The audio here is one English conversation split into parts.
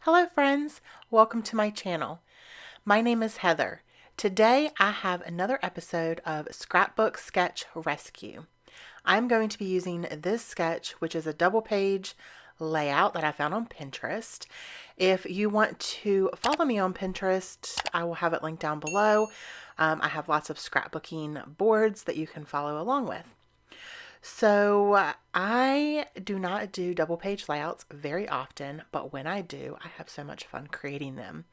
Hello friends, welcome to my channel. My name is Heather. Today I have another episode of Scrapbook Sketch Rescue. I'm going to be using this sketch, which is a double page layout that I found on Pinterest. If you want to follow me on Pinterest, I will have it linked down below. I have lots of scrapbooking boards that you can follow along with. So I do not do double page layouts very often, but when I do, I have so much fun creating them.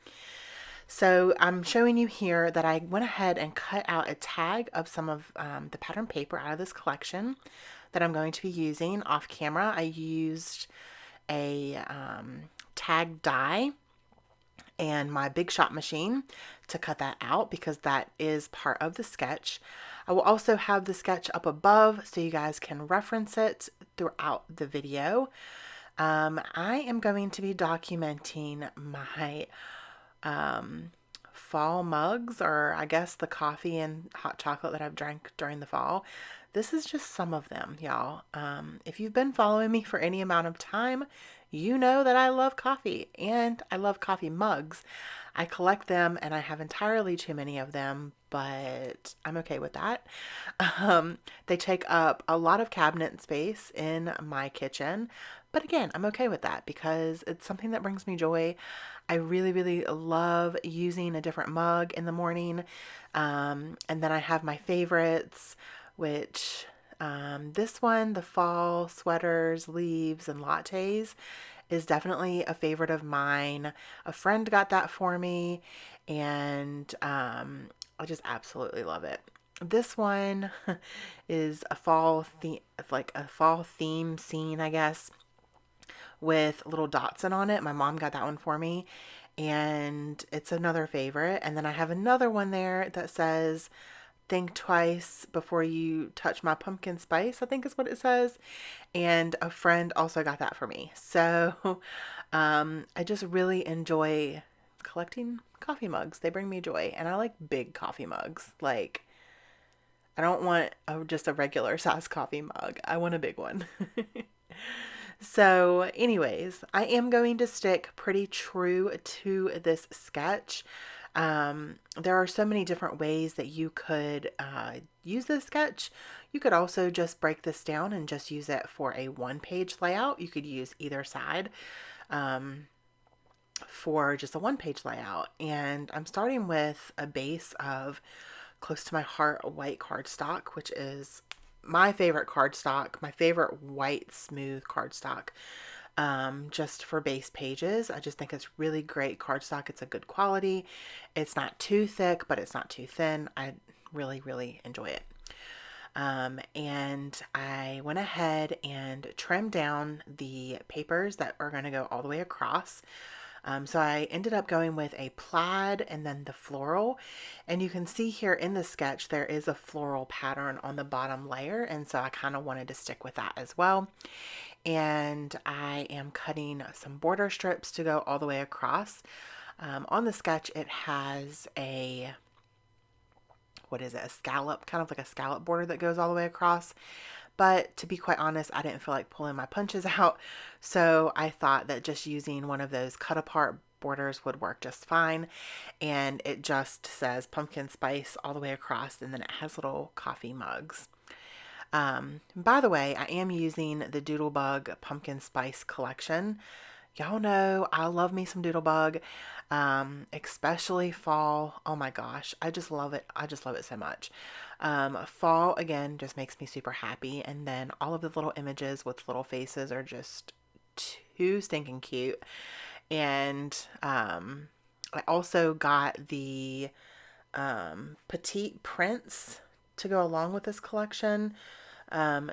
So I'm showing you here that I went ahead and cut out a tag of some of the pattern paper out of this collection that I'm going to be using off camera. I used a tag die and my Big Shot machine to cut that out because that is part of the sketch. I will also have the sketch up above so you guys can reference it throughout the video. I am going to be documenting my fall mugs, or I guess the coffee and hot chocolate that I've drank during the fall. This is just some of them, y'all. If you've been following me for any amount of time, you know that I love coffee and I love coffee mugs. I collect them and I have entirely too many of them, but I'm okay with that. They take up a lot of cabinet space in my kitchen, but again, I'm okay with that because it's something that brings me joy. I really, really love using a different mug in the morning. And then I have my favorites, which this one, the fall sweaters, leaves, and lattes, is definitely a favorite of mine. A friend got that for me, and I just absolutely love it. This one is a fall theme, like a fall theme scene, I guess, with little Dotson on it. My mom got that one for me, and it's another favorite. And then I have another one there that says, "Think twice before you touch my pumpkin spice," I think is what it says. And a friend also got that for me. So I just really enjoy collecting coffee mugs. They bring me joy. And I like big coffee mugs. Like, I don't want just a regular size coffee mug. I want a big one. So anyways, I am going to stick pretty true to this sketch. There are so many different ways that you could use this sketch. You could also just break this down and just use it for a one-page layout. You could use either side for just a one-page layout. And I'm starting with a base of close to my heart white cardstock, which is my favorite cardstock, my favorite white smooth cardstock. Just for base pages. I just think it's really great cardstock. It's a good quality. It's not too thick, but it's not too thin. I really, really enjoy it. And I went ahead and trimmed down the papers that are going to go all the way across. So I ended up going with a plaid and then the floral, and you can see here in the sketch there is a floral pattern on the bottom layer, and so I kind of wanted to stick with that as well. And I am cutting some border strips to go all the way across. On the sketch it has a, what is it, a scallop, kind of like a scallop border that goes all the way across. But to be quite honest, I didn't feel like pulling my punches out, so I thought that just using one of those cut apart borders would work just fine. And it just says pumpkin spice all the way across, and then it has little coffee mugs. By the way, I am using the Doodlebug Pumpkin Spice collection. Y'all know I love me some Doodlebug, especially fall. Oh my gosh, I just love it. I just love it so much. Fall, again, just makes me super happy. And then all of the little images with little faces are just too stinking cute. And I also got the petite prints to go along with this collection.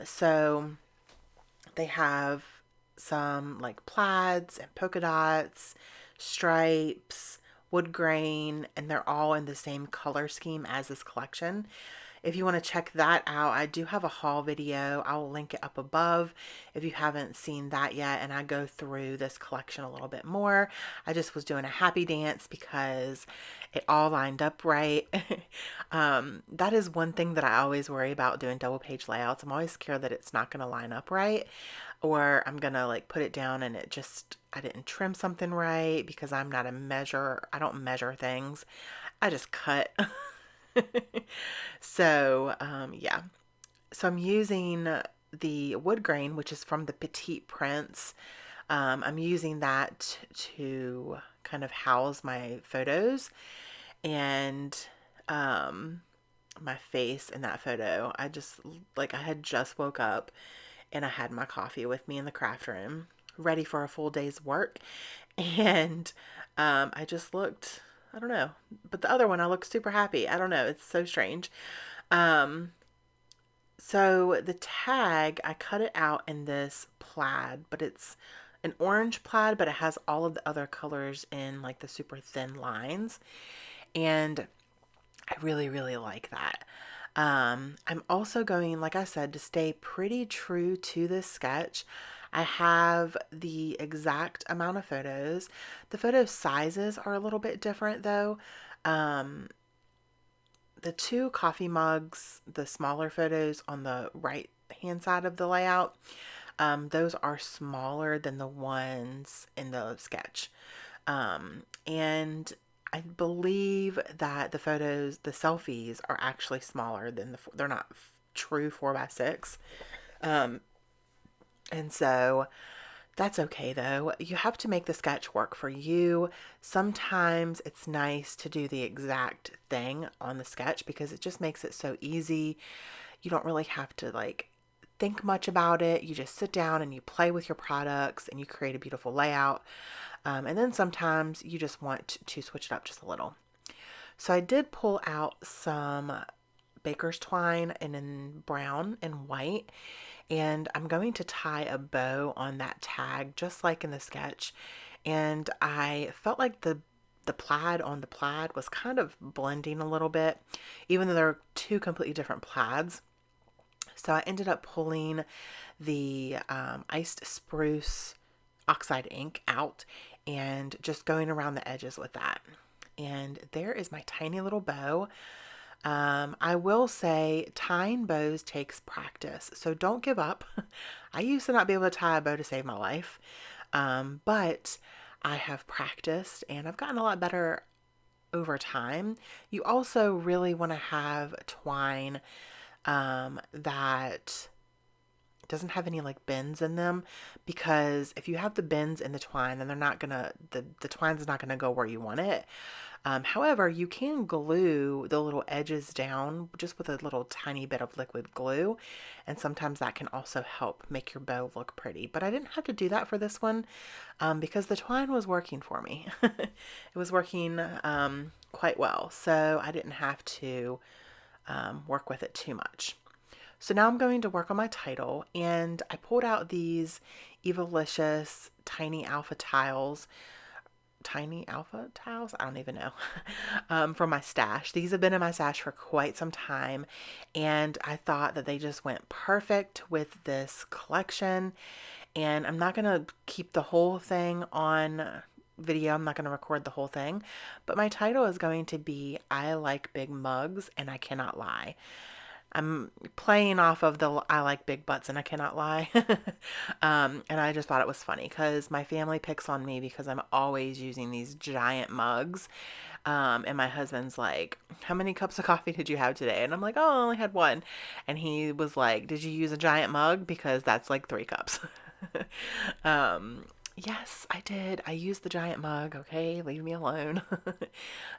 So they have some like plaids and polka dots, stripes, wood grain, and they're all in the same color scheme as this collection. if you want to check that out, I do have a haul video. I'll link it up above if you haven't seen that yet. And I go through this collection a little bit more. I just was doing a happy dance because it all lined up right. That is one thing that I always worry about doing double page layouts. I'm always scared that it's not going to line up right, or I'm going to like put it down and I didn't trim something right, because I'm not a measure. I don't measure things. I just cut. So, yeah. So I'm using the wood grain, which is from the Petite Prince. I'm using that to kind of house my photos, and my face in that photo. I had just woke up and I had my coffee with me in the craft room, ready for a full day's work. And I just looked, I don't know, but the other one, I looked super happy. I don't know, it's so strange. Um, so the tag, I cut it out in this plaid, but it's an orange plaid, but it has all of the other colors in like the super thin lines. And I really, really like that. I'm also going, like I said, to stay pretty true to this sketch. I have the exact amount of photos. The photo sizes are a little bit different though. Um, the two coffee mugs, the smaller photos on the right hand side of the layout, those are smaller than the ones in the sketch. And I believe that the selfies are actually smaller than they're not true 4x6. Um, and so that's okay though. You have to make the sketch work for you. Sometimes it's nice to do the exact thing on the sketch because it just makes it so easy. You don't really have to like think much about it. You just sit down and you play with your products and you create a beautiful layout. And then sometimes you just want to switch it up just a little. So I did pull out some baker's twine in brown and white, and I'm going to tie a bow on that tag just like in the sketch. And I felt like the plaid on the plaid was kind of blending a little bit, even though they're two completely different plaids. So I ended up pulling the iced spruce oxide ink out and just going around the edges with that. And there is my tiny little bow. I will say tying bows takes practice, so don't give up. I used to not be able to tie a bow to save my life, but I have practiced and I've gotten a lot better over time. You also really want to have twine that doesn't have any like bends in them, because if you have the bends in the twine, then the twine's not gonna go where you want it. However, you can glue the little edges down just with a little tiny bit of liquid glue, and sometimes that can also help make your bow look pretty. But I didn't have to do that for this one because the twine was working for me. It was working quite well, so I didn't have to work with it too much. So now I'm going to work on my title, and I pulled out these Evolicious tiny alpha tiles. Tiny alpha tiles? I don't even know. From my stash. These have been in my stash for quite some time, and I thought that they just went perfect with this collection. And I'm not going to keep the whole thing on video. I'm not going to record the whole thing, but my title is going to be I Like Big Mugs and I Cannot Lie. I'm playing off of the I like big butts and I cannot lie. And I just thought it was funny because my family picks on me because I'm always using these giant mugs. And my husband's like, how many cups of coffee did you have today? And I'm like, oh, I only had one. And he was like, did you use a giant mug? Because that's like 3 cups. Yes, I did. I used the giant mug. Okay, leave me alone.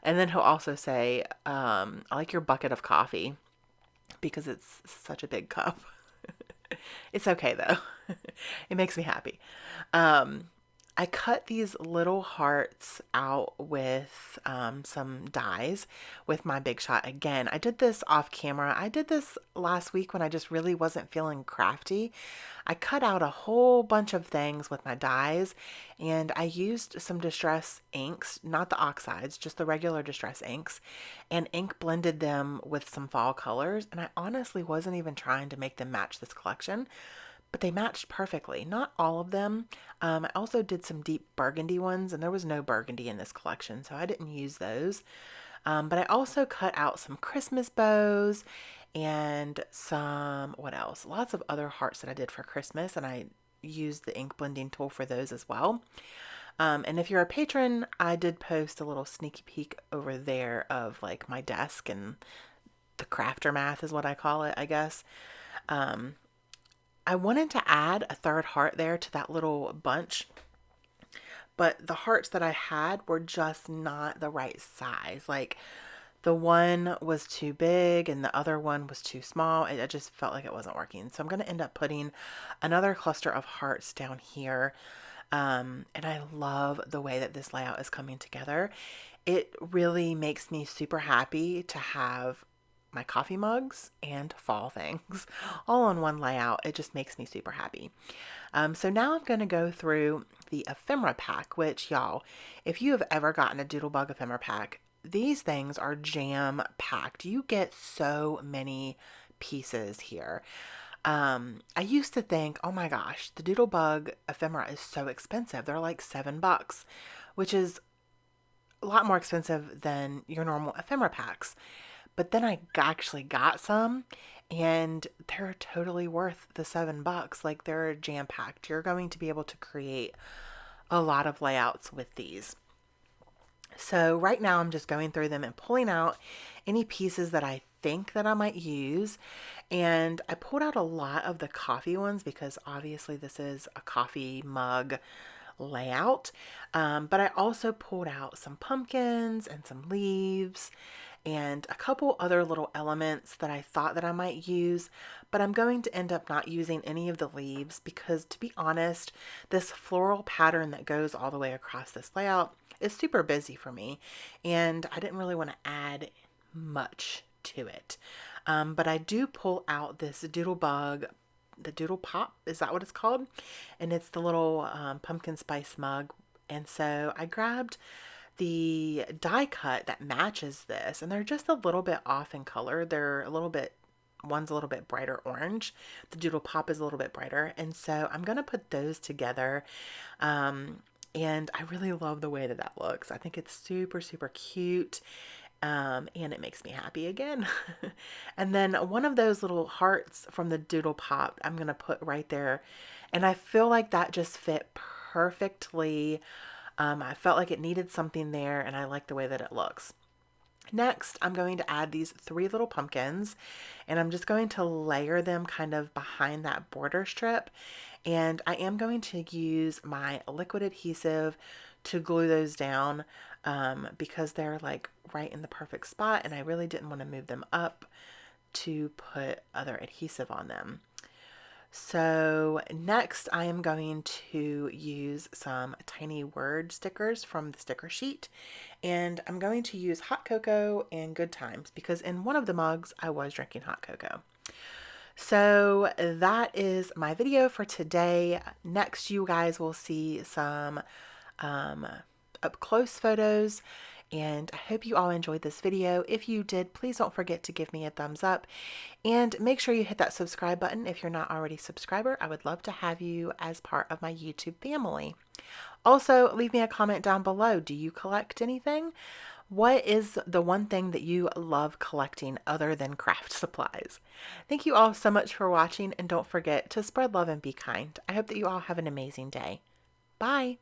And then he'll also say, I like your bucket of coffee, because it's such a big cup. It's okay though. It makes me happy. I cut these little hearts out with some dies with my Big Shot. Again, I did this off camera. I did this last week when I just really wasn't feeling crafty. I cut out a whole bunch of things with my dies, and I used some distress inks, not the oxides, just the regular distress inks, and ink blended them with some fall colors. And I honestly wasn't even trying to make them match this collection, but they matched perfectly. Not all of them. I also did some deep burgundy ones, and there was no burgundy in this collection, so I didn't use those. But I also cut out some Christmas bows and some, what else? Lots of other hearts that I did for Christmas, and I used the ink blending tool for those as well. And if you're a patron, I did post a little sneaky peek over there of like my desk and the crafter math is what I call it, I guess. I wanted to add a third heart there to that little bunch, but the hearts that I had were just not the right size. Like the one was too big and the other one was too small. I just felt like it wasn't working. So I'm going to end up putting another cluster of hearts down here. And I love the way that this layout is coming together. It really makes me super happy to have my coffee mugs and fall things all on one layout. It just makes me super happy. So now I'm going to go through the ephemera pack, which y'all, if you have ever gotten a Doodlebug ephemera pack, these things are jam packed. You get so many pieces here. I used to think, oh my gosh, the Doodlebug ephemera is so expensive. They're like $7, which is a lot more expensive than your normal ephemera packs. But then I actually got some, and they're totally worth the $7. Like, they're jam-packed. You're going to be able to create a lot of layouts with these. So right now I'm just going through them and pulling out any pieces that I think that I might use. And I pulled out a lot of the coffee ones because obviously this is a coffee mug layout. But I also pulled out some pumpkins and some leaves and a couple other little elements that I thought that I might use, but I'm going to end up not using any of the leaves because, to be honest, this floral pattern that goes all the way across this layout is super busy for me, and I didn't really want to add much to it. But I do pull out this Doodlebug, the Doodle Pop, is that what it's called? And it's the little pumpkin spice mug, and so I grabbed the die cut that matches this, and they're just a little bit off in color. They're a little bit, one's a little bit brighter orange. The Doodle Pop is a little bit brighter, and so I'm going to put those together. And I really love the way that that looks. I think it's super, super cute. And it makes me happy again. And then one of those little hearts from the Doodle Pop, I'm going to put right there. And I feel like that just fit perfectly. I felt like it needed something there, and I like the way that it looks. Next, I'm going to add these 3 little pumpkins, and I'm just going to layer them kind of behind that border strip. And I am going to use my liquid adhesive to glue those down because they're like right in the perfect spot, and I really didn't want to move them up to put other adhesive on them. So next I am going to use some tiny word stickers from the sticker sheet, and I'm going to use hot cocoa and good times because in one of the mugs I was drinking hot cocoa. So that is my video for today. Next you guys will see some up close photos, and I hope you all enjoyed this video. If you did, please don't forget to give me a thumbs up and make sure you hit that subscribe button if you're not already a subscriber. I would love to have you as part of my YouTube family. Also, leave me a comment down below. Do you collect anything? What is the one thing that you love collecting other than craft supplies? Thank you all so much for watching, and don't forget to spread love and be kind. I hope that you all have an amazing day. Bye!